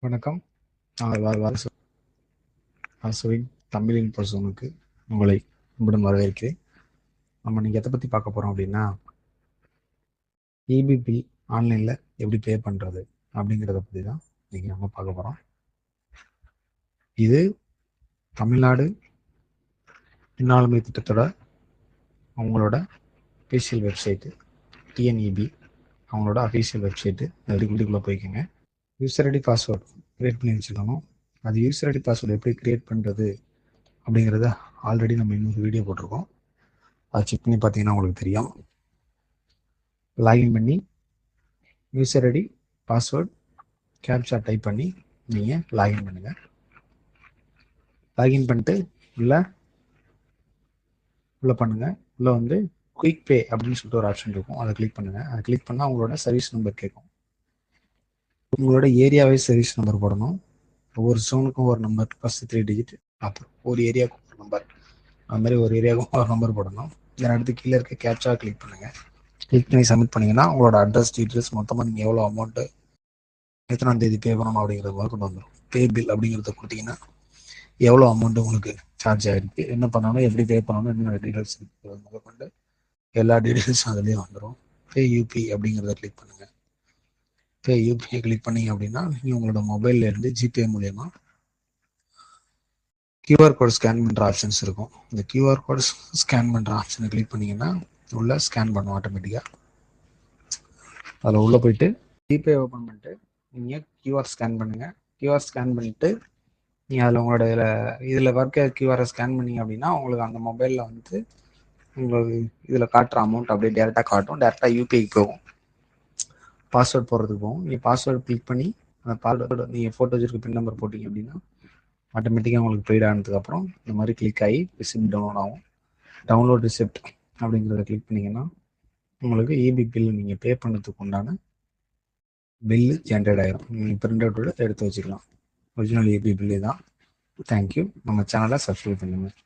வணக்கம். வாசுவின் தமிழின் பசுனுக்கு உங்களை அன்புடன் வரவேற்கிறேன். நம்ம இன்னைக்கு எதை பற்றி பார்க்க போகிறோம் அப்படின்னா, இபி பில் ஆன்லைனில் எப்படி பே பண்ணுறது அப்படிங்கிறத பற்றி தான் இன்னைக்கு நம்ம பார்க்க போகிறோம். இது தமிழ்நாடு மின்னாளுமை திட்டத்தோட அவங்களோட அஃபீஷியல் வெப்சைட்டு, டிஎன்இபி அவங்களோட அஃபீஷியல் வெப்சைட்டு. வீட்டுக்குள்ளே போய்க்கோங்க. யூசர் ஐடி பாஸ்வேர்டு க்ரியேட் பண்ணி வச்சுக்கணும். அது யூசர் ஐடி பாஸ்வேர்டு எப்படி க்ரியேட் பண்ணுறது அப்படிங்கிறத ஆல்ரெடி நம்ம இன்னொரு வீடியோ போட்டிருக்கோம். அதை செக் பண்ணி பார்த்தீங்கன்னா உங்களுக்கு தெரியும். லாகின் பண்ணி user ID password captcha type பண்ணி நீங்கள் லாகின் பண்ணுங்கள். லாகின் பண்ணிட்டு உள்ளே பண்ணுங்கள். உள்ளே வந்து குயிக் பே அப்படின்னு சொல்லிட்டு ஒரு ஆப்ஷன் இருக்கும். அதை கிளிக் பண்ணுங்கள். அதை கிளிக் பண்ணால் உங்களோட சர்வீஸ் நம்பர் கேட்கும். உங்களோட ஏரியாவே சர்வீஸ் நம்பர் போடணும். ஒவ்வொரு ஜோனுக்கும் ஒரு நம்பர், ஃபஸ்ட்டு 3 டிஜிட், அப்புறம் ஒரு ஏரியாவுக்கும் ஒரு நம்பர், அது மாதிரி ஒரு ஏரியாவுக்கும் ஒரு நம்பர் போடணும். இதன் அடுத்து கீழே இருக்க கேப்சா கிளிக் பண்ணுங்கள். கிளிக் பண்ணி சப்மிட் பண்ணிங்கன்னா உங்களோட அட்ரஸ் டீட்டெயில்ஸ் மொத்தமாக நீங்கள் எவ்வளோ அமௌண்ட்டு எத்தனாம் தேதி பே பண்ணணும் அப்படிங்கிறத கொண்டு வந்துடும். பே பில் அப்படிங்கிறத கொடுத்தீங்கன்னா எவ்வளோ அமௌண்ட்டு உங்களுக்கு சார்ஜ் ஆகிருக்கு, என்ன பண்ணணும், எப்படி பே பண்ணணும், என்னென்ன டீட்டெயில்ஸ் இருக்கிறது முதற்கொண்டு எல்லா டீட்டெயில்ஸும் அதுலேயும் வந்துடும். பே யூபி அப்படிங்கிறத கிளிக் பண்ணுங்கள். பே யூபிஐ கிளிக் பண்ணீங்க அப்படின்னா நீங்கள் உங்களோட மொபைல்லேருந்து ஜிபே மூலயமா கியூஆர் கோட் ஸ்கேன் பண்ணுற ஆப்ஷன்ஸ் இருக்கும். இந்த கியூஆர் கோட் ஸ்கேன் பண்ணுற ஆப்ஷனை கிளிக் பண்ணிங்கன்னா உள்ளே ஸ்கேன் பண்ணும் ஆட்டோமேட்டிக்காக. அதில் உள்ளே போயிட்டு ஜிபே ஓப்பன் பண்ணிட்டு நீங்கள் கியூஆர் ஸ்கேன் பண்ணுங்கள். கியூஆர் ஸ்கேன் பண்ணிவிட்டு நீங்கள் அதில் உங்களோட இதில் ஒர்க்க கியூஆரை ஸ்கேன் பண்ணிங்க அப்படின்னா உங்களுக்கு அந்த மொபைலில் வந்து உங்களுக்கு இதில் காட்டுற அமௌண்ட் அப்படியே டேரெக்டாக காட்டும். டேரெக்டாக யூபிஐக்கு போகும். பாஸ்வேர்ட் போடுறதுக்கு போகும். நீங்கள் பாஸ்வேர்டு கிளிக் பண்ணி அந்த பாஸ்வேர்டு நீங்கள் ஃபோட்டோ வச்சுருக்க பின் நம்பர் போட்டிங்க அப்படின்னா ஆட்டோமேட்டிக்காக உங்களுக்கு பெய்ட் ஆனதுக்கப்புறம் இந்த மாதிரி கிளிக் ஆகி ரிசிப்ட் டவுன்லோட் ஆகும். டவுன்லோட் ரிசிப்ட் அப்படிங்கிறத கிளிக் பண்ணிங்கன்னா உங்களுக்கு இபி பில் நீங்கள் பே பண்ணுறதுக்கு உண்டான பில்லு ஜென்ரேட் ஆகிடும். நீங்கள் பிரிண்ட் அவுட் எடுத்து வச்சுக்கலாம். ஒரிஜினல் இபி பில்லு தான். தேங்க்யூ. நம்ம சேனலை சப்ஸ்கிரைப் பண்ணுங்கள்.